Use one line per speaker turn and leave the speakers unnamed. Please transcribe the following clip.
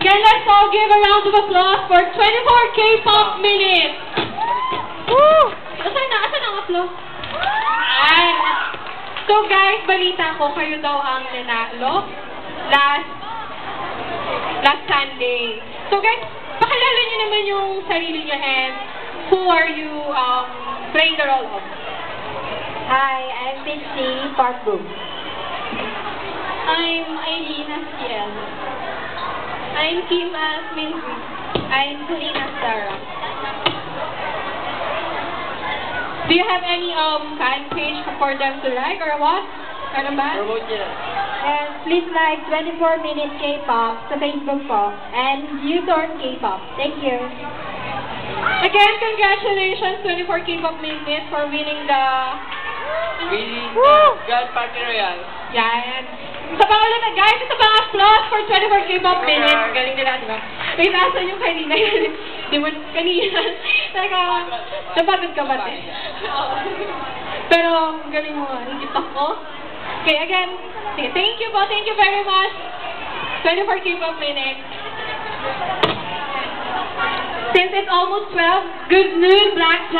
Again, let's all give a round of applause for 24 K-pop minutes. Woo! Asan ang applause? Ay. So guys, balita ko, kayo daw ang nanalo last Sunday. So guys, pakilala niyo naman yung sarili niyo and who are you playing the role of?
Hi, I'm Pixie Park Boom.
I'm Aileen as Ciel. I'm Kim as Minzy.
I'm Kulin as Sarah.
Do you have any fan page for them to like or what? Ano ba?
Promote niya.
And please like 24 Minutes K-pop sa Facebook po and U-Turn K-pop. Thank you.
Again, congratulations 24 K-pop minutes for winning the
Grand Party Royale.
yan. Isa pa ulit na guys, ito pa applause for 24 K-pop minutes. Galing nila, di ba? Wait, nasan yung kanina yun? Di mo, kanina. Teka, napagod ka ba, te? Pero, galing mo nga, higit ako. Okay, again, sige, thank you po, thank you very much. 24 K-pop minutes. Since it's almost 12, good noon, Black